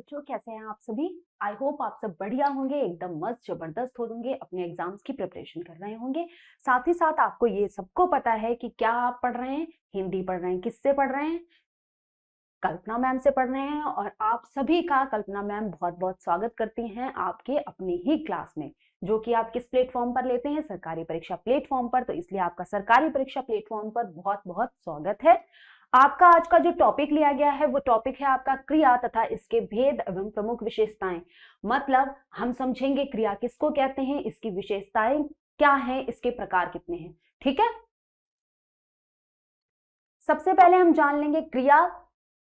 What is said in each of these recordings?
बच्चों, कैसे हैं आप सभी। आई होप आप सब बढ़िया होंगे, एकदम मस्त जबरदस्त होंगे, अपने एग्जाम्स की प्रिपरेशन कर रहे होंगे। साथ ही साथ आपको ये सबको पता है कि क्या आप पढ़ रहे हैं, हिंदी पढ़ रहे हैं। किससे पढ़ रहे हैं? कल्पना मैम से पढ़ रहे हैं। और आप सभी का कल्पना मैम बहुत बहुत स्वागत करती हैं आपके अपनी ही क्लास में, जो कि आप किस प्लेटफॉर्म पर लेते हैं? सरकारी परीक्षा प्लेटफॉर्म पर। तो इसलिए आपका सरकारी परीक्षा प्लेटफॉर्म पर बहुत बहुत स्वागत है। आपका आज का जो टॉपिक लिया गया है वो टॉपिक है आपका क्रिया तथा इसके भेद एवं प्रमुख विशेषताएं। मतलब हम समझेंगे क्रिया किसको कहते हैं, इसकी विशेषताएं क्या हैं, इसके प्रकार कितने हैं। ठीक है, सबसे पहले हम जान लेंगे क्रिया,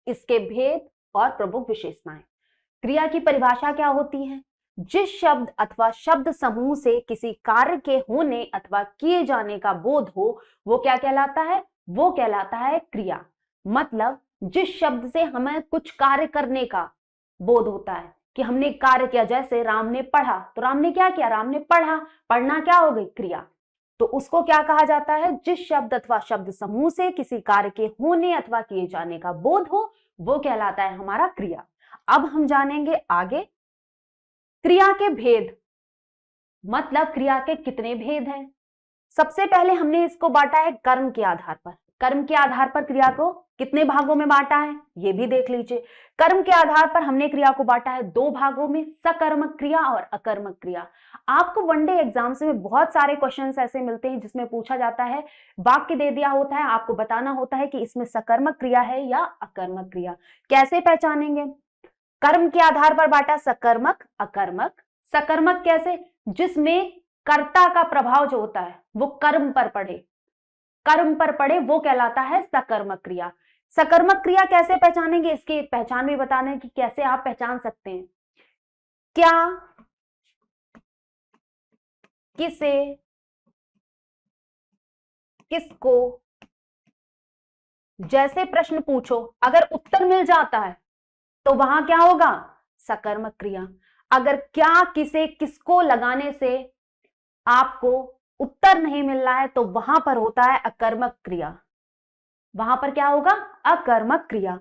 इसके भेद और प्रमुख विशेषताएं। क्रिया की परिभाषा क्या होती है? जिस शब्द अथवा शब्द समूह से किसी कार्य के होने अथवा किए जाने का बोध हो वो क्या कहलाता है? वो कहलाता है क्रिया। मतलब जिस शब्द से हमें कुछ कार्य करने का बोध होता है कि हमने कार्य किया, जैसे राम ने पढ़ा, तो राम ने क्या किया? राम ने पढ़ा। पढ़ना क्या हो गई? क्रिया। तो उसको क्या कहा जाता है? जिस शब्द अथवा शब्द समूह से किसी कार्य के होने अथवा किए जाने का बोध हो वो कहलाता है हमारा क्रिया। अब हम जानेंगे आगे क्रिया के भेद। मतलब क्रिया के कितने भेद हैं। सबसे पहले हमने इसको बांटा है कर्म के आधार पर। कर्म के आधार पर क्रिया को कितने भागों में बांटा है ये भी देख लीजिए। कर्म के आधार पर हमने क्रिया को बांटा है दो भागों में, सकर्मक क्रिया और अकर्मक क्रिया। आपको वनडे एग्जाम्स में बहुत सारे क्वेश्चंस ऐसे मिलते हैं जिसमें पूछा जाता है, वाक्य दे दिया होता है, आपको बताना होता है कि इसमें सकर्मक क्रिया है या अकर्मक क्रिया। कैसे पहचानेंगे? कर्म के आधार पर बांटा सकर्मक अकर्मक। सकर्मक कैसे? जिसमें कर्ता का प्रभाव जो होता है वो कर्म पर पड़े, कर्म पर पड़े, वो कहलाता है सकर्मक क्रिया। सकर्मक क्रिया कैसे पहचानेंगे, इसकी पहचान भी बता दें कि कैसे आप पहचान सकते हैं। क्या, किसे, किसको, जैसे प्रश्न पूछो, अगर उत्तर मिल जाता है तो वहां क्या होगा? सकर्मक क्रिया। अगर क्या, किसे, किसको लगाने से आपको उत्तर नहीं मिल रहा है तो वहां पर होता है अकर्मक क्रिया। वहां पर क्या होगा? अकर्मक क्रिया।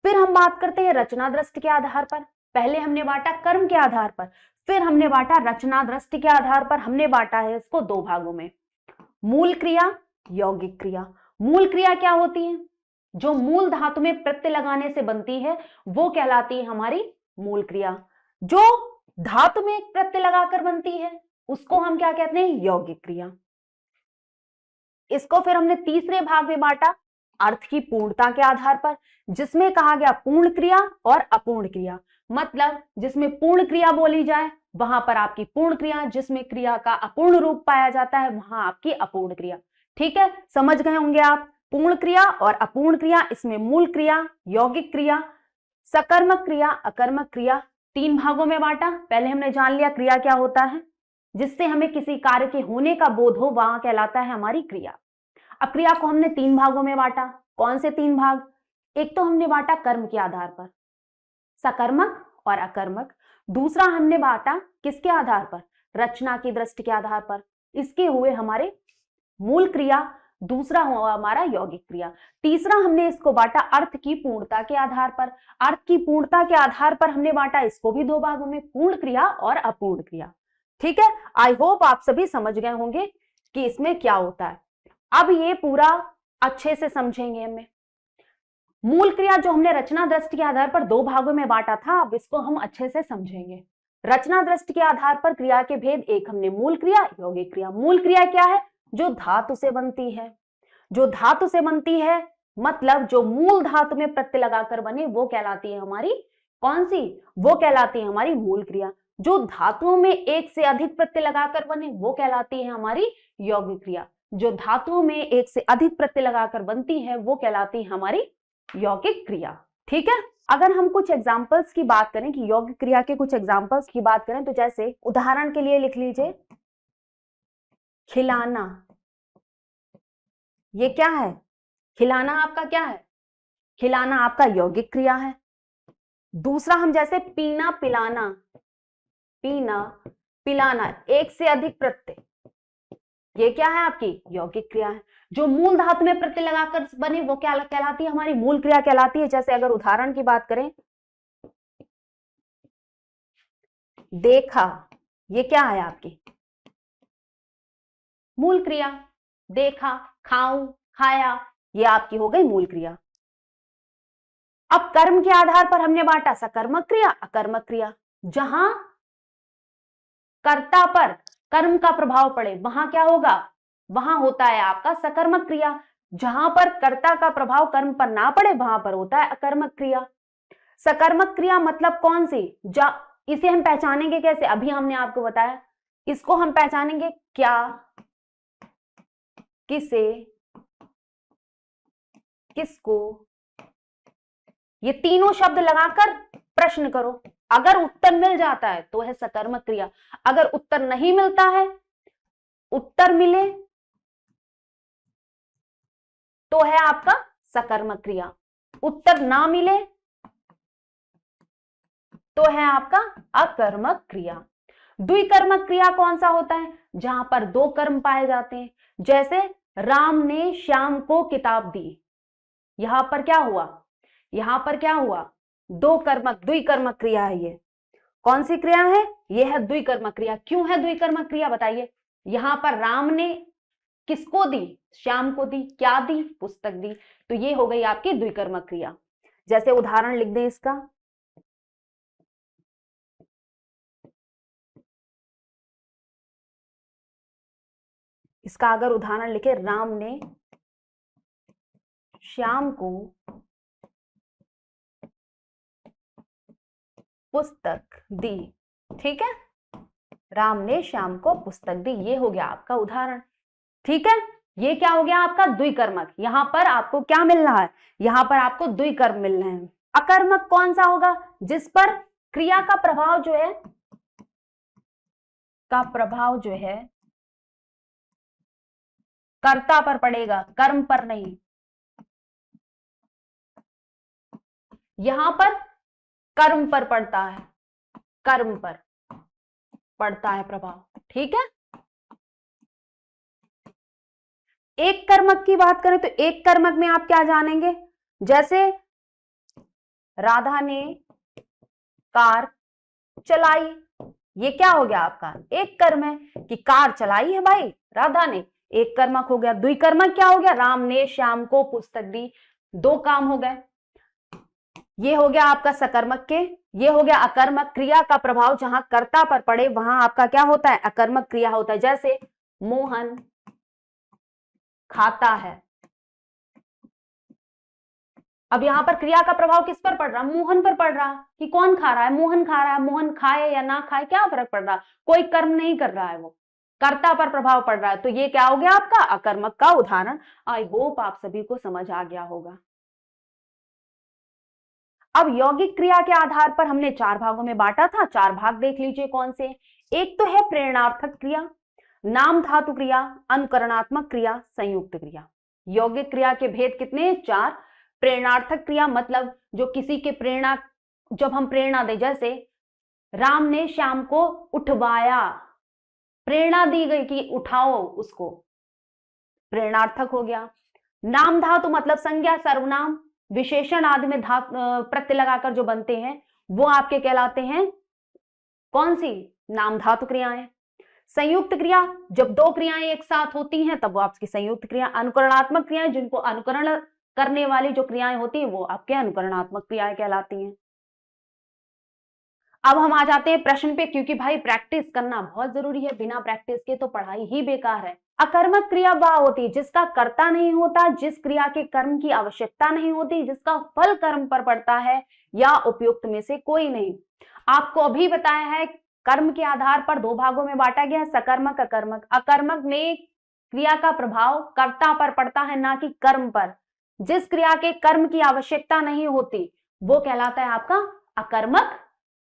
फिर हम बात करते हैं रचना दृष्टि के आधार पर। पहले हमने बांटा कर्म के आधार पर, फिर हमने बांटा रचना दृष्टि के आधार पर। हमने बांटा है इसको दो भागों में, मूल क्रिया, यौगिक क्रिया। मूल क्रिया क्या होती है? जो मूल धातु में प्रत्यय लगाने से बनती है वो कहलाती है हमारी मूल क्रिया। जो धातु में प्रत्यय लगाकर बनती है उसको हम क्या कहते हैं? यौगिक क्रिया। इसको फिर हमने तीसरे भाग में बांटा अर्थ की पूर्णता के आधार पर, जिसमें कहा गया पूर्ण क्रिया और अपूर्ण क्रिया। मतलब जिसमें पूर्ण क्रिया बोली जाए वहां पर आपकी पूर्ण क्रिया, जिसमें क्रिया का अपूर्ण रूप पाया जाता है वहां आपकी अपूर्ण क्रिया। ठीक है, समझ गए होंगे आप। पूर्ण क्रिया और अपूर्ण क्रिया, इसमें मूल क्रिया, यौगिक क्रिया, सकर्मक क्रिया, अकर्मक क्रिया, तीन भागों में बांटा। पहले हमने जान लिया क्रिया क्या होता है, जिससे हमें किसी कार्य के होने का बोध हो वहां कहलाता है हमारी क्रिया। अब क्रिया को हमने तीन भागों में बांटा। कौन से तीन भाग? एक तो हमने बांटा कर्म के आधार पर, सकर्मक और अकर्मक। दूसरा हमने बांटा किसके आधार पर? रचना की दृष्टि के आधार पर। इसके हुए हमारे मूल क्रिया, दूसरा हुआ हमारा यौगिक क्रिया। तीसरा हमने इसको बांटा अर्थ की पूर्णता के आधार पर। अर्थ की पूर्णता के आधार पर हमने बांटा इसको भी दो भागों में, पूर्ण क्रिया और अपूर्ण क्रिया। ठीक है, आई होप आप सभी समझ गए होंगे कि इसमें क्या होता है। अब ये पूरा अच्छे से समझेंगे हमें। मूल क्रिया जो हमने रचना दृष्टि के आधार पर दो भागों में बांटा था, अब इसको हम अच्छे से समझेंगे। रचना दृष्टि के आधार पर क्रिया के भेद, एक हमने मूल क्रिया, यौगिक क्रिया। मूल क्रिया क्या है? जो धातु से बनती है। जो धातु से बनती है मतलब जो मूल धातु में प्रत्यय लगाकर बने वो कहलाती है हमारी कौन सी? वो कहलाती है हमारी मूल क्रिया। जो धातुओं में एक से अधिक प्रत्यय लगाकर बने वो कहलाती है हमारी यौगिक क्रिया। जो धातुओं में एक से अधिक प्रत्यय लगाकर बनती है वो कहलाती है हमारी यौगिक क्रिया। ठीक है, अगर हम कुछ एग्जांपल्स की बात करें कि यौगिक क्रिया के कुछ एग्जांपल्स की बात करें तो जैसे उदाहरण के लिए लिख लीजिए खिलाना। ये क्या है? खिलाना आपका क्या है? खिलाना आपका यौगिक क्रिया है। दूसरा हम जैसे पीना पिलाना, पीना पिलाना, एक से अधिक प्रत्यय, ये क्या है? आपकी यौगिक क्रिया है। जो मूल धातु में प्रत्यय लगाकर बने वो क्या कहलाती है? हमारी मूल क्रिया कहलाती है। जैसे अगर उदाहरण की बात करें देखा, ये क्या है आपकी मूल क्रिया। देखा, खाऊं, खाया, ये आपकी हो गई मूल क्रिया। अब कर्म के आधार पर हमने बांटा सकर्मक क्रिया, अकर्मक क्रिया। जहां कर्ता पर कर्म का प्रभाव पड़े वहां क्या होगा, वहां होता है आपका सकर्मक क्रिया। जहां पर कर्ता का प्रभाव कर्म पर ना पड़े वहां पर होता है अकर्मक क्रिया। सकर्मक क्रिया मतलब कौन सी, इसे हम पहचानेंगे कैसे, अभी हमने आपको बताया। इसको हम पहचानेंगे क्या, किसे, किसको, ये तीनों शब्द लगाकर प्रश्न करो। अगर उत्तर मिल जाता है तो है सकर्मक क्रिया, अगर उत्तर नहीं मिलता है, उत्तर मिले तो है आपका सकर्मक क्रिया, उत्तर ना मिले तो है आपका अकर्मक क्रिया। द्विकर्मक क्रिया कौन सा होता है, जहां पर दो कर्म पाए जाते हैं। जैसे राम ने श्याम को किताब दी, यहां पर क्या हुआ, यहां पर क्या हुआ, दो कर्मक, द्विकर्मक क्रिया है ये। कौन सी क्रिया है, ये है द्विकर्मक क्रिया। क्यों है द्विकर्मक क्रिया बताइए। यहां पर राम ने किसको दी, श्याम को दी, क्या दी, पुस्तक दी, तो ये हो गई आपकी द्विकर्मक क्रिया। जैसे उदाहरण लिख दें इसका, इसका अगर उदाहरण लिखे, राम ने श्याम को पुस्तक दी, ठीक है, राम ने श्याम को पुस्तक दी, ये हो गया आपका उदाहरण। ठीक है, ये क्या हो गया आपका द्विकर्मक। यहां पर आपको क्या मिल रहा है, यहां पर आपको द्विकर्म मिल रहे हैं। अकर्मक कौन सा होगा, जिस पर क्रिया का प्रभाव जो है, का प्रभाव जो है कर्ता पर पड़ेगा, कर्म पर नहीं। यहां पर कर्म पर पड़ता है, कर्म पर पड़ता है प्रभाव, ठीक है। एक कर्मक की बात करें तो एक कर्मक में आप क्या जानेंगे, जैसे राधा ने कार चलाई, ये क्या हो गया आपका एक कर्म है कि कार चलाई है भाई राधा ने, एक कर्मक हो गया। द्विकर्मक क्या हो गया, राम ने श्याम को पुस्तक दी, दो काम हो गए। ये हो गया आपका सकर्मक के, ये हो गया अकर्मक। क्रिया का प्रभाव जहां कर्ता पर पड़े वहां आपका क्या होता है, अकर्मक क्रिया होता है। जैसे मोहन खाता है, अब यहां पर क्रिया का प्रभाव किस पर पड़ रहा, मोहन पर पड़ रहा, कि कौन खा रहा है, मोहन खा रहा है। मोहन खाए या ना खाए क्या फर्क पड़ रहा, कोई कर्म नहीं कर रहा है, वो कर्ता पर प्रभाव पड़ रहा है, तो ये क्या हो गया आपका अकर्मक का उदाहरण। आई होप आप सभी को समझ आ गया होगा। अब यौगिक क्रिया के आधार पर हमने चार भागों में बांटा था, चार भाग देख लीजिए कौन से। एक तो है प्रेरणार्थक क्रिया, नाम धातु क्रिया, अनुकरणात्मक क्रिया, संयुक्त क्रिया। यौगिक क्रिया के भेद कितने, चार। प्रेरणार्थक क्रिया मतलब जो किसी के प्रेरणा, जब हम प्रेरणा दे, जैसे राम ने श्याम को उठवाया, प्रेरणा दी गई कि उठाओ उसको, प्रेरणार्थक हो गया। नाम धातु मतलब संज्ञा, सर्वनाम, विशेषण आदि में प्रत्यय लगाकर जो बनते हैं वो आपके कहलाते हैं कौन सी, नाम धातु क्रियाएं। संयुक्त क्रिया जब दो क्रियाएं एक साथ होती हैं तब वो आपकी संयुक्त क्रिया। अनुकरणात्मक क्रियाएं जिनको अनुकरण करने वाली जो क्रियाएं होती हैं वो आपके अनुकरणात्मक क्रियाएं कहलाती हैं। अब हम आ जाते हैं प्रश्न पे, क्योंकि भाई प्रैक्टिस करना बहुत जरूरी है, बिना प्रैक्टिस के तो पढ़ाई ही बेकार है। अकर्मक क्रिया वह होती है जिसका कर्ता नहीं होता, जिस क्रिया के कर्म की आवश्यकता नहीं होती, जिसका फल कर्म पर पड़ता है या उपयुक्त में से कोई नहीं। आपको अभी बताया है कर्म के आधार पर दो भागों में बांटा गया है, सकर्मक अकर्मक। अकर्मक में क्रिया का प्रभाव कर्ता पर पड़ता है ना कि कर्म पर, जिस क्रिया के कर्म की आवश्यकता नहीं होती वो कहलाता है आपका अकर्मक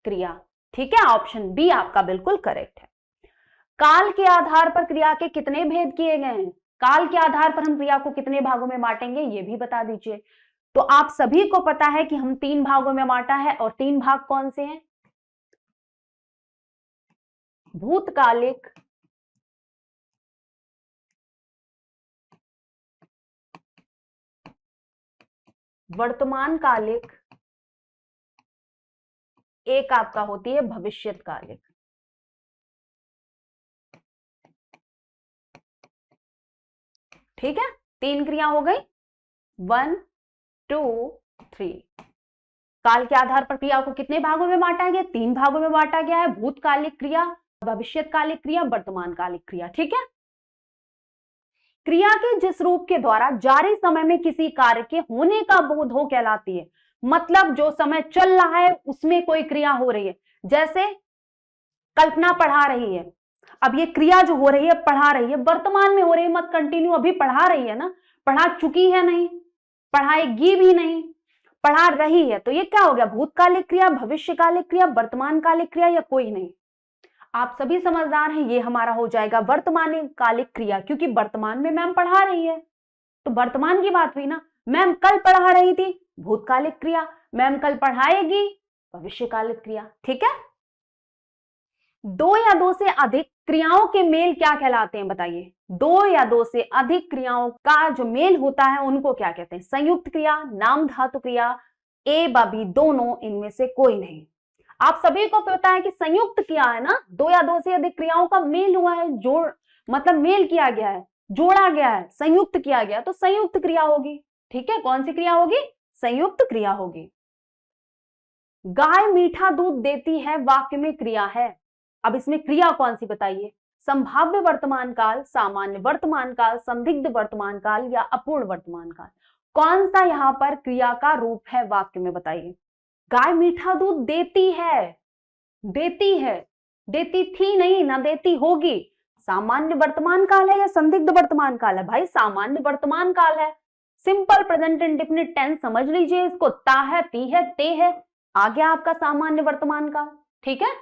क्रिया। ठीक है, ऑप्शन बी आपका बिल्कुल करेक्ट है। काल के आधार पर क्रिया के कितने भेद किए गए हैं, काल के आधार पर हम क्रिया को कितने भागों में बांटेंगे ये भी बता दीजिए। तो आप सभी को पता है कि हम तीन भागों में बांटा है, और तीन भाग कौन से हैं, भूतकालिक, वर्तमान कालिक, एक आपका होती है भविष्यकालिक। ठीक है, 3 क्रिया हो गई, 1 2 3। काल के आधार पर क्रिया को कितने भागों में बांटा गया? 3 भागों में बांटा गया है, भूतकालिक क्रिया, भविष्यकालिक क्रिया, वर्तमानकालिक क्रिया। ठीक है, क्रिया के जिस रूप के द्वारा जारी समय में किसी कार्य के होने का बोध हो कहलाती है। मतलब जो समय चल रहा है उसमें कोई क्रिया हो रही है, जैसे कल्पना पढ़ा रही है, अब ये क्रिया जो हो रही है पढ़ा रही है, वर्तमान में हो रही है, मत कंटिन्यू, अभी पढ़ा रही है ना, पढ़ा चुकी है नहीं, पढ़ाएगी भी नहीं, पढ़ा रही है, तो ये क्या हो गया? भूतकालिक क्रिया, भविष्यकालिक क्रिया, वर्तमानकालिक क्रिया, या कोई नहीं? आप सभी समझदार हैं, ये हमारा हो जाएगा वर्तमानकालिक क्रिया, क्योंकि वर्तमान में मैम पढ़ा रही है, तो वर्तमान की बात हुई ना। मैम कल पढ़ा रही थी, भूतकालिक क्रिया, मैम कल पढ़ाएगी, भविष्यकालिक क्रिया। ठीक है, 2 या 2 से अधिक क्रियाओं के मेल क्या कहलाते हैं? बताइए, 2 या 2 से अधिक क्रियाओं का जो मेल होता है उनको क्या कहते हैं? संयुक्त क्रिया, नाम धातु क्रिया, ए व बी दोनों, इनमें से कोई नहीं। आप सभी को पता है कि संयुक्त क्रिया है ना, 2 या 2 से अधिक क्रियाओं का मेल हुआ है, जोड़ मतलब मेल किया गया है, जोड़ा गया है, संयुक्त किया गया, तो संयुक्त क्रिया होगी। ठीक है, कौन सी क्रिया होगी? संयुक्त क्रिया होगी। गाय मीठा दूध देती है वाक्य में क्रिया है, अब इसमें क्रिया कौन सी बताइए? संभाव्य वर्तमान काल, सामान्य वर्तमान काल, संदिग्ध वर्तमान काल, या अपूर्ण वर्तमान काल? कौन सा यहां पर क्रिया का रूप है वाक्य में? बताइए। गाय मीठा दूध देती है, देती है, देती थी नहीं ना, देती होगी। सामान्य वर्तमान काल है या संदिग्ध वर्तमान काल है? भाई सामान्य वर्तमान काल है। सिंपल प्रेजेंट इंडेफिनिट टेंस समझ लीजिए इसको, ता है, ती है, ते है, आ गया आपका सामान्य वर्तमान काल। ठीक है,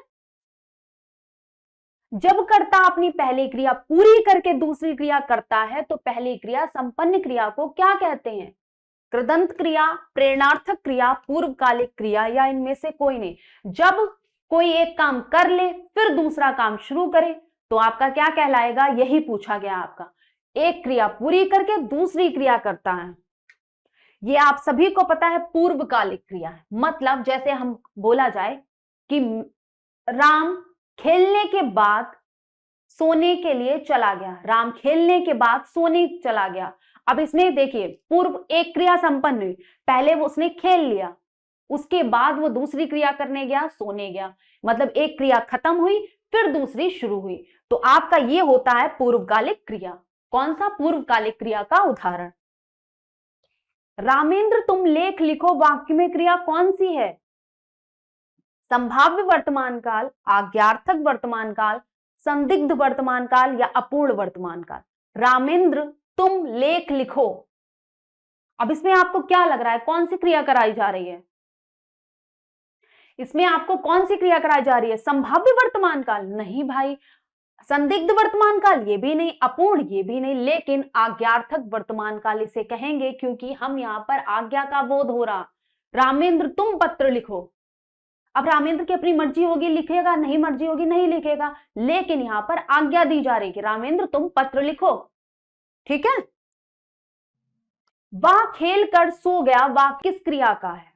जब कर्ता अपनी पहली क्रिया पूरी करके दूसरी क्रिया करता है तो पहली क्रिया संपन्न क्रिया को क्या कहते हैं? कृदंत क्रिया, प्रेरणार्थक क्रिया, पूर्वकालिक क्रिया, या इनमें से कोई नहीं? जब कोई एक काम कर ले फिर दूसरा काम शुरू करे तो आपका क्या कहलाएगा? यही पूछा गया आपका, एक क्रिया पूरी करके दूसरी क्रिया करता है, ये आप सभी को पता है पूर्वकालिक क्रिया है। मतलब जैसे हम बोला जाए कि राम खेलने के बाद सोने के लिए चला गया, राम खेलने के बाद सोने चला गया। अब इसमें देखिए पूर्व एक क्रिया संपन्न हुई, पहले वो उसने खेल लिया, उसके बाद वो दूसरी क्रिया करने गया, सोने गया, मतलब एक क्रिया खत्म हुई फिर दूसरी शुरू हुई, तो आपका ये होता है पूर्वकालिक क्रिया। कौन सा? पूर्वकालिक क्रिया का उदाहरण। रामेंद्र तुम लेख लिखो वाक्य में क्रिया कौन सी है? संभाव्य वर्तमान काल, आज्ञार्थक वर्तमान काल, संदिग्ध वर्तमान काल, या अपूर्ण वर्तमान काल? रामेंद्र तुम लेख लिखो, अब इसमें आपको क्या लग रहा है कौन सी क्रिया कराई जा रही है? इसमें आपको कौन सी क्रिया कराई जा रही है? संभाव्य वर्तमान काल? नहीं भाई, संदिग्ध वर्तमान काल ये भी नहीं, अपूर्ण ये भी नहीं, लेकिन आज्ञार्थक वर्तमान काल इसे कहेंगे क्योंकि हम यहां पर आज्ञा का बोध हो रहा। रामेंद्र तुम पत्र लिखो, अब रामेंद्र की अपनी मर्जी होगी लिखेगा, नहीं मर्जी होगी नहीं लिखेगा, लेकिन यहां पर आज्ञा दी जा रही कि रामेंद्र तुम पत्र लिखो। ठीक है, वह खेल कर सो गया, वह किस क्रिया का है?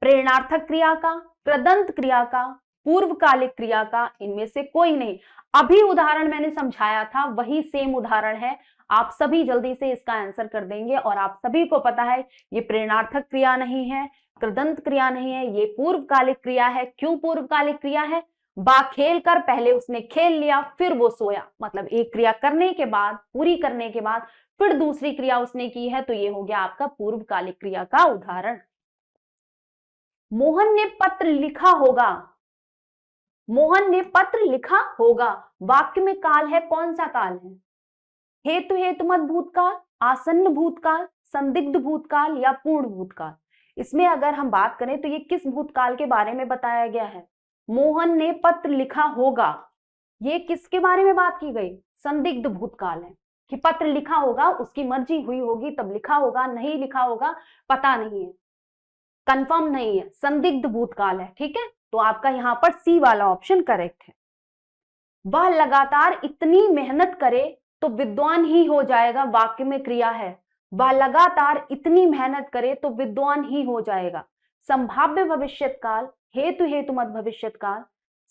प्रेरणार्थक क्रिया का, कृदंत क्रिया का, पूर्वकालिक क्रिया का? इनमें से कोई नहीं। अभी उदाहरण मैंने समझाया था वही सेम उदाहरण है, आप सभी जल्दी से इसका आंसर कर देंगे। और आप सभी को पता है ये प्रेरणार्थक क्रिया नहीं है, कृदंत क्रिया नहीं है, ये पूर्वकालिक क्रिया है। क्यों पूर्वकालिक क्रिया है? बा खेल कर, पहले उसने खेल लिया फिर वो सोया, मतलब एक क्रिया करने के बाद, पूरी करने के बाद फिर दूसरी क्रिया उसने की है, तो ये हो गया आपका पूर्वकालिक क्रिया का उदाहरण। मोहन ने पत्र लिखा होगा, मोहन ने पत्र लिखा होगा, वाक्य में काल है, कौन सा काल है? हेतु हेतुमत भूतकाल, आसन्न भूतकाल, संदिग्ध भूतकाल, या पूर्ण भूतकाल? इसमें अगर हम बात करें तो ये किस भूतकाल के बारे में बताया गया है? मोहन ने पत्र लिखा होगा, ये किसके बारे में बात की गई? संदिग्ध भूतकाल है कि पत्र लिखा होगा, उसकी मर्जी हुई होगी तब लिखा होगा, नहीं लिखा होगा पता नहीं है, कंफर्म नहीं है, संदिग्ध भूतकाल है। ठीक है, तो आपका यहां पर सी वाला ऑप्शन करेक्ट है। वह लगातार इतनी मेहनत करे तो विद्वान ही हो जाएगा, वाक्य में क्रिया है। वह लगातार इतनी मेहनत करे तो विद्वान ही हो जाएगा। संभाव्य भविष्यत काल, हेतु हेतुमत भविष्यत काल,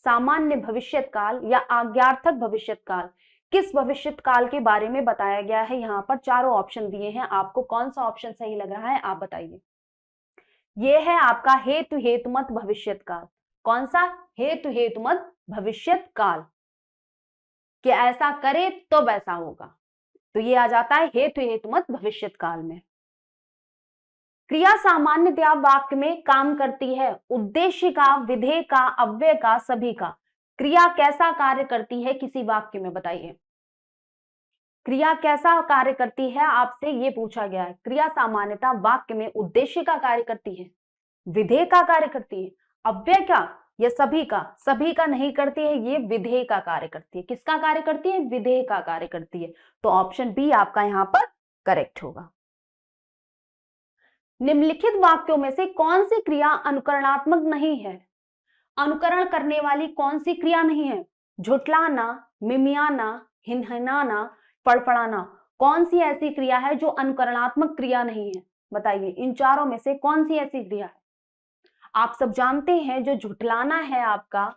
सामान्य भविष्यत काल, या आज्ञार्थक भविष्यत काल? किस भविष्यत काल के बारे में बताया गया है। यहाँ पर चारों ऑप्शन दिए हैं, आपको कौन सा ऑप्शन सही लग रहा है आप बताइए। ये है आपका हेतु हेतुमत भविष्यत काल। कौन सा? हेतु हेतुमत भविष्यत काल, कि ऐसा करे तो वैसा होगा, तो ये आ जाता है हेतु हेतुमत भविष्यत काल में। क्रिया सामान्यतया वाक्य में काम करती है, उद्देश्य का, विधेय का, अव्यय का, सभी का। क्रिया कैसा कार्य करती है किसी वाक्य में बताइए। क्रिया कैसा कार्य करती है आपसे ये पूछा गया है। क्रिया सामान्यतः वाक्य में उद्देश्य का कार्य करती है, विधेय का कार्य करती है, अव्यय का या सभी का? सभी का नहीं करती है, ये विधेय का कार्य करती है। किसका कार्य करती है? विधेय का कार्य करती है। तो ऑप्शन बी आपका यहां पर करेक्ट होगा। निम्नलिखित वाक्यों में से कौन सी क्रिया अनुकरणात्मक नहीं है? अनुकरण करने वाली कौन सी क्रिया नहीं है? झुठलाना, मिमियाना, हिनहिनाना, फड़फड़ाना। कौन सी ऐसी क्रिया है जो अनुकरणात्मक क्रिया नहीं है? बताइए, इन चारों में से कौन सी ऐसी क्रिया है? आप सब जानते हैं जो झुठलाना है आपका,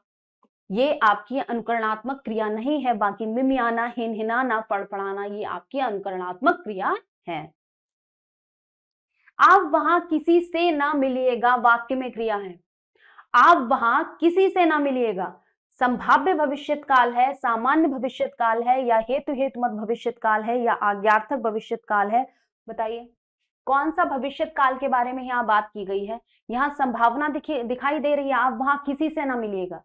ये आपकी अनुकरणात्मक क्रिया नहीं है। बाकी मिमियाना, हिनहिनाना, फड़फड़ाना ये आपकी अनुकरणात्मक क्रिया है। आप वहां किसी से ना मिलिएगा वाक्य में क्रिया है। आप वहां किसी से ना मिलिएगा संभाव्य भविष्यत काल है, सामान्य भविष्यत काल है, या हेतु हेतुमत भविष्यत काल है, या आज्ञार्थक भविष्यत काल है? बताइए कौन सा भविष्यत काल के बारे में यहाँ बात की गई है। यहाँ संभावना दिखाई दे रही है, आप वहां किसी से ना मिलिएगा।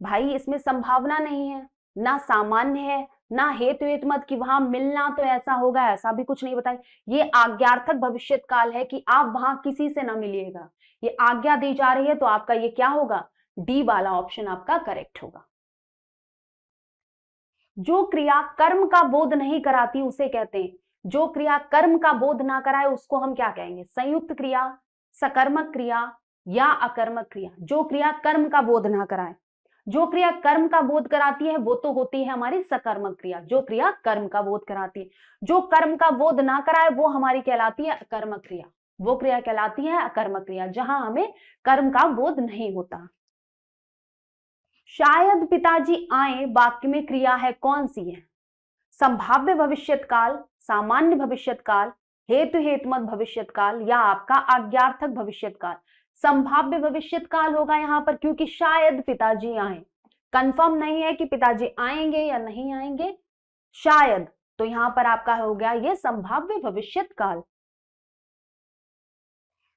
भाई इसमें संभावना नहीं है, ना सामान्य है, ना हेतु हेतुमत की वहां मिलना तो ऐसा होगा, ऐसा भी कुछ नहीं बताई। ये आज्ञार्थक भविष्यत काल है कि आप वहां किसी से ना मिलिएगा, ये आज्ञा दी जा रही है। तो आपका ये क्या होगा? डी वाला ऑप्शन आपका करेक्ट होगा। जो क्रिया कर्म का बोध नहीं कराती उसे कहते हैं, जो क्रिया कर्म का बोध ना कराए उसको हम क्या कहेंगे? संयुक्त क्रिया, सकर्मक क्रिया या अकर्मक क्रिया। जो क्रिया कर्म का बोध ना कराए, जो क्रिया कर्म का बोध कराती है वो तो होती है हमारी सकर्मक क्रिया। जो क्रिया कर्म का बोध कराती है, जो कर्म का बोध ना कराए वो हमारी कहलाती है अकर्मक क्रिया। वो क्रिया कहलाती है अकर्मक क्रिया जहां हमें कर्म का बोध नहीं होता। शायद पिताजी आए वाक्य में क्रिया है, कौन सी है? संभाव्य भविष्यत काल, सामान्य भविष्यत काल, हेतु हेतुमत भविष्यत काल, या आपका आज्ञार्थक भविष्यत काल। संभाव्य भविष्यत काल होगा यहाँ पर, क्योंकि शायद पिताजी आए, कंफर्म नहीं है कि पिताजी आएंगे या नहीं आएंगे, शायद। तो यहां पर आपका हो गया ये संभाव्य भविष्यत काल।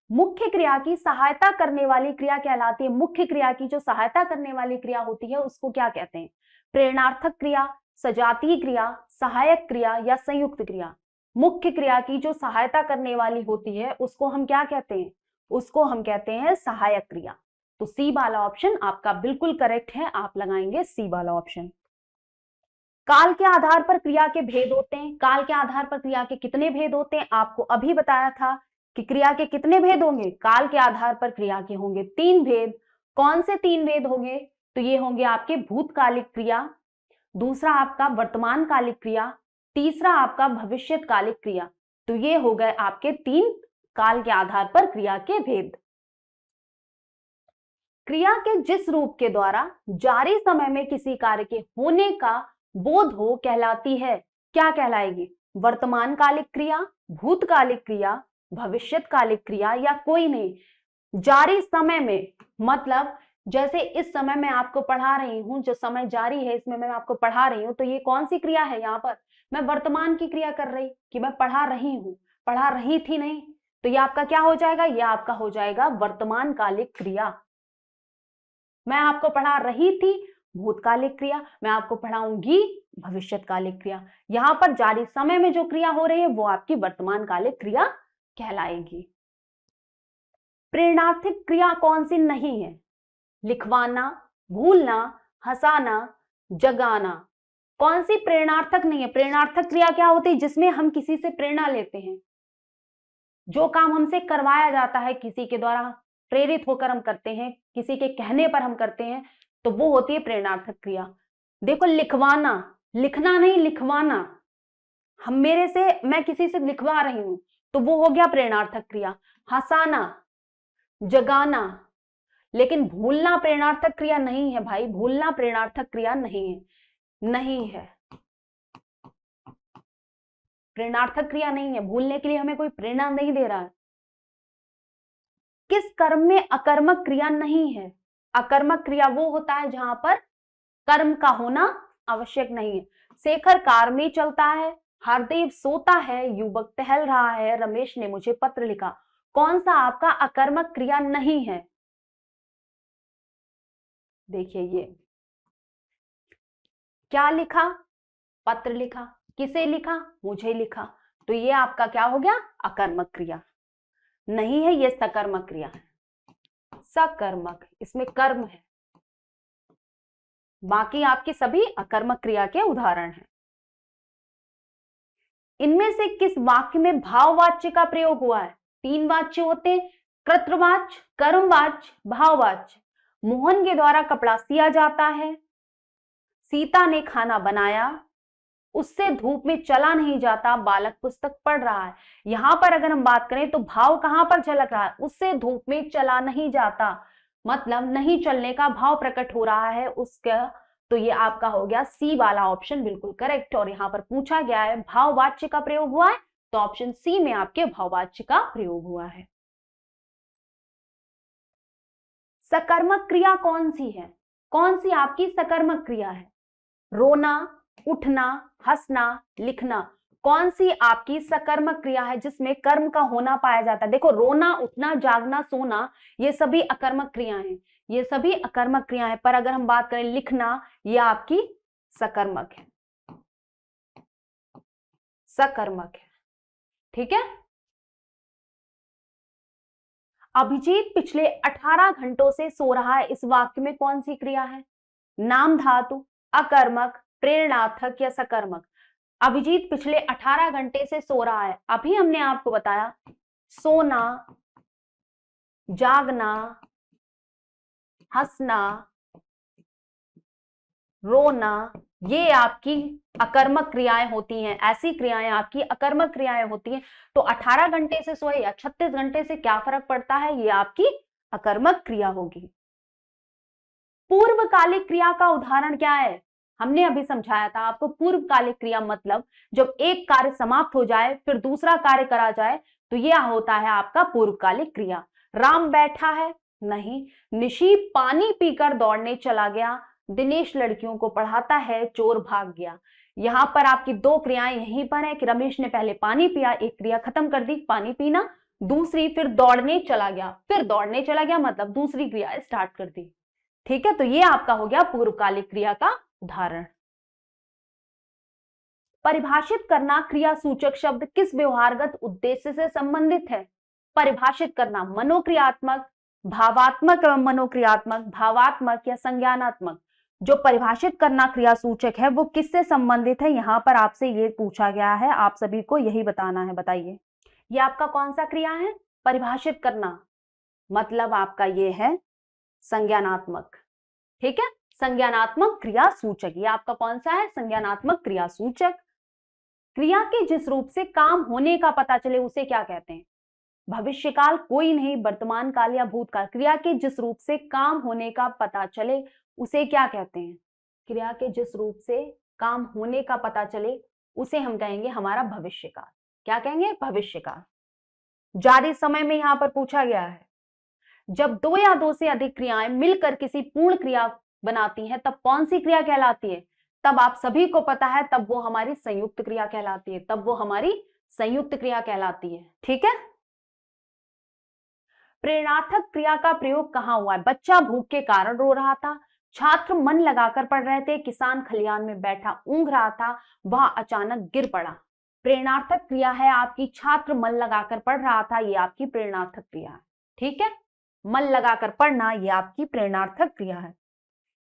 मुख्य क्रिया की सहायता करने वाली क्रिया कहलाती है। मुख्य क्रिया की जो सहायता करने वाली क्रिया होती है उसको क्या कहते हैं? प्रेरणार्थक क्रिया, सजातीय क्रिया, सहायक क्रिया या संयुक्त क्रिया। मुख्य क्रिया की जो सहायता करने वाली होती है उसको हम क्या कहते हैं? उसको हम कहते हैं सहायक क्रिया। तो सी वाला ऑप्शन आपका बिल्कुल करेक्ट है, आप लगाएंगे सी वाला ऑप्शन। काल के आधार पर क्रिया के भेद होते हैं। काल के आधार पर क्रिया के कितने भेद होते हैं? आपको अभी बताया था कि क्रिया के कितने भेद होंगे। काल के आधार पर क्रिया के होंगे 3 भेद। कौन से 3 भेद होंगे? तो ये होंगे आपके भूतकालिक क्रिया, दूसरा आपका वर्तमान कालिक क्रिया, तीसरा आपका भविष्यकालिक क्रिया। तो ये हो गए आपके 3 काल के आधार पर क्रिया के भेद। क्रिया के जिस रूप के द्वारा जारी समय में किसी कार्य के होने का बोध हो कहलाती है, क्या कहलाएगी? वर्तमान कालिक क्रिया, भूतकालिक क्रिया, भविष्यकालिक क्रिया, या कोई नहीं। जारी समय में मतलब जैसे इस समय मैं आपको पढ़ा रही हूं, जो समय जारी है इसमें मैं आपको पढ़ा रही हूं, तो ये कौन सी क्रिया है? यहाँ पर मैं वर्तमान की क्रिया कर रही कि मैं पढ़ा रही हूं, पढ़ा रही थी नहीं। तो ये आपका क्या हो जाएगा? ये आपका हो जाएगा वर्तमान कालिक क्रिया। मैं आपको पढ़ा रही थी भूतकालिक क्रिया, मैं आपको पढ़ाऊंगी भविष्यकालिक क्रिया। यहां पर जारी समय में जो क्रिया हो रही है वो आपकी वर्तमान कालिक क्रिया कहलाएगी। प्रेरणार्थक क्रिया कौन सी नहीं है? लिखवाना, भूलना, हंसाना, जगाना। कौन सी प्रेरणार्थक नहीं है? प्रेरणार्थक क्रिया क्या होती है? जिसमें हम किसी से प्रेरणा लेते हैं, जो काम हमसे करवाया जाता है किसी के द्वारा, प्रेरित होकर हम करते हैं, किसी के कहने पर हम करते हैं, तो वो होती है प्रेरणार्थक क्रिया। देखो लिखवाना, लिखना नहीं लिखवाना, हम मेरे से मैं किसी से लिखवा रही हूं तो वो हो गया प्रेरणार्थक क्रिया। हंसाना, जगाना, लेकिन भूलना प्रेरणार्थक क्रिया नहीं है भाई, भूलना प्रेरणार्थक क्रिया नहीं है, नहीं है। प्रेरणार्थक क्रिया नहीं है, भूलने के लिए हमें कोई प्रेरणा नहीं दे रहा है। किस कर्म में अकर्मक क्रिया नहीं है? अकर्मक क्रिया वो होता है जहां पर कर्म का होना आवश्यक नहीं है। शेखर कार में चलता है, हरदेव सोता है, युवक टहल रहा है, रमेश ने मुझे पत्र लिखा। कौन सा आपका अकर्मक क्रिया नहीं है? देखिए ये क्या लिखा, पत्र लिखा, किसे लिखा, मुझे लिखा, तो ये आपका क्या हो गया, अकर्मक क्रिया नहीं है, ये सकर्मक क्रिया है। सकर्मक, इसमें कर्म है, बाकी आपकी सभी अकर्मक क्रिया के उदाहरण हैं। इनमें से किस वाक्य में भाववाच्य का प्रयोग हुआ है? 3 वाच्य होते हैं, कर्तृवाच्य, कर्मवाच्य, भाववाच्य। मोहन के द्वारा कपड़ा सिया जाता है, सीता ने खाना बनाया, उससे धूप में चला नहीं जाता, बालक पुस्तक पढ़ रहा है। यहां पर अगर हम बात करें तो भाव कहां पर झलक रहा है? उससे धूप में चला नहीं जाता, मतलब नहीं चलने का भाव प्रकट हो रहा है उसका, तो ये आपका हो गया सी वाला ऑप्शन बिल्कुल करेक्ट। और यहां पर पूछा गया है भाववाच्य का प्रयोग हुआ है, तो ऑप्शन सी में आपके भाववाच्य का प्रयोग हुआ है। सकर्मक क्रिया कौन सी है? कौन सी आपकी सकर्मक क्रिया है? रोना, उठना, हंसना, लिखना, कौन सी आपकी सकर्मक क्रिया है जिसमें कर्म का होना पाया जाता है? देखो रोना, उठना, जागना, सोना, ये सभी अकर्मक क्रियाएं हैं, ये सभी अकर्मक क्रियाएं हैं। पर अगर हम बात करें लिखना, ये आपकी सकर्मक है, सकर्मक है, ठीक है। अभिजीत पिछले 18 घंटों से सो रहा है, इस वाक्य में कौन सी क्रिया है? नाम धातु, अकर्मक, प्रेरणार्थक या सकर्मक? अभिजीत पिछले 18 घंटे से सो रहा है, अभी हमने आपको बताया सोना, जागना, हंसना, रोना, ये आपकी अकर्मक क्रियाएं होती हैं, ऐसी क्रियाएं आपकी अकर्मक क्रियाएं होती हैं। तो 18 घंटे से सोए या 36 घंटे से क्या फर्क पड़ता है, ये आपकी अकर्मक क्रिया होगी। पूर्वकालिक क्रिया का उदाहरण क्या है? हमने अभी समझाया था आपको, पूर्वकालिक क्रिया मतलब जब एक कार्य समाप्त हो जाए फिर दूसरा कार्य करा जाए, तो यह होता है आपका पूर्वकालिक क्रिया। राम बैठा है, नहीं। निशी पानी पीकर दौड़ने चला गया, दिनेश लड़कियों को पढ़ाता है, चोर भाग गया। यहां पर आपकी 2 क्रियाएं यहीं पर है कि रमेश ने पहले पानी पिया, एक क्रिया खत्म कर दी पानी पीना, दूसरी फिर दौड़ने चला गया, फिर दौड़ने चला गया मतलब दूसरी क्रिया स्टार्ट कर दी, ठीक है। तो ये आपका हो गया पूर्वकालिक क्रिया का उदाहरण। परिभाषित करना क्रिया सूचक शब्द किस व्यवहारगत उद्देश्य से संबंधित है? परिभाषित करना मनोक्रियात्मक, भावात्मक एवं मनोक्रियात्मक, भावात्मक या संज्ञानात्मक। जो परिभाषित करना क्रिया सूचक है वो किससे संबंधित है? यहां पर आपसे ये पूछा गया है, आप सभी को यही बताना है, बताइए ये आपका कौन सा क्रिया है? परिभाषित करना मतलब आपका ये है संज्ञानात्मक, ठीक है। संज्ञानात्मक क्रिया सूचक, ये आपका कौन सा है? संज्ञानात्मक क्रिया सूचक। क्रिया के जिस रूप से काम होने का पता चले उसे क्या कहते हैं? भविष्यकाल कोई नहीं, वर्तमान काल या भूतकाल। क्रिया के जिस रूप से काम होने का पता चले उसे क्या कहते हैं? क्रिया के जिस रूप से काम होने का पता चले उसे हम कहेंगे हमारा भविष्यकाल। क्या कहेंगे? भविष्यकाल। जारी समय में यहां पर पूछा गया है, जब 2 या 2 से अधिक क्रियाएं मिलकर किसी पूर्ण क्रिया बनाती हैं तब कौन सी क्रिया कहलाती है? तब आप सभी को पता है, तब वो हमारी संयुक्त क्रिया कहलाती है, तब वो हमारी संयुक्त क्रिया कहलाती है, ठीक है। प्रेरणार्थक क्रिया का प्रयोग कहां हुआ है? बच्चा भूख के कारण रो रहा था, छात्र मन लगाकर पढ़ रहे थे, किसान खलिहान में बैठा ऊंघ रहा था, वह अचानक गिर पड़ा। प्रेरणार्थक क्रिया है आपकी, छात्र मन लगाकर पढ़ रहा था, ये आपकी प्रेरणार्थक क्रिया है, ठीक है। मन लगाकर पढ़ना ये आपकी प्रेरणार्थक क्रिया है।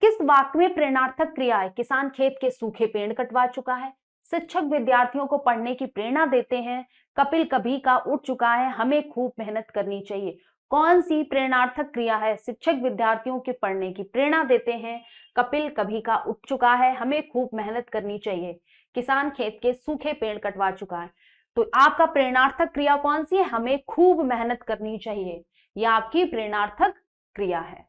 किस वाक्य में प्रेरणार्थक क्रिया है? किसान खेत के सूखे पेड़ कटवा चुका है, शिक्षक विद्यार्थियों को पढ़ने की प्रेरणा देते हैं, कपिल कभी का उठ चुका है, हमें खूब मेहनत करनी चाहिए। कौन सी प्रेरणार्थक क्रिया है? शिक्षक विद्यार्थियों के पढ़ने की प्रेरणा देते हैं, कपिल कभी का उठ चुका है, हमें खूब मेहनत करनी चाहिए, किसान खेत के सूखे पेड़ कटवा चुका है। तो आपका प्रेरणार्थक क्रिया कौन सी है? हमें खूब मेहनत करनी चाहिए, यह आपकी प्रेरणार्थक क्रिया है।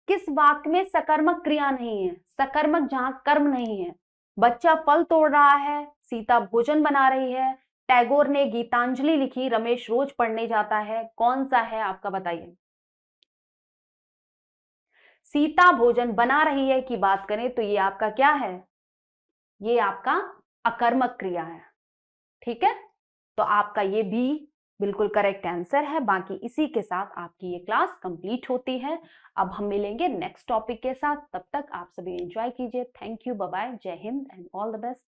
किस वाक्य में सकर्मक क्रिया नहीं है? सकर्मक जहां कर्म नहीं है, बच्चा फल तोड़ रहा है, सीता भोजन बना रही है, टैगोर ने गीतांजलि लिखी, रमेश रोज पढ़ने जाता है, कौन सा है आपका बताइए। सीता भोजन बना रही है की बात करें तो ये आपका क्या है, ये आपका अकर्मक क्रिया है। ठीक है, तो आपका ये भी बिल्कुल करेक्ट आंसर है। बाकी इसी के साथ आपकी ये क्लास कंप्लीट होती है। अब हम मिलेंगे नेक्स्ट टॉपिक के साथ, तब तक आप सभी एंजॉय कीजिए। थैंक यू, बाय बाय, जय Hind and all the best.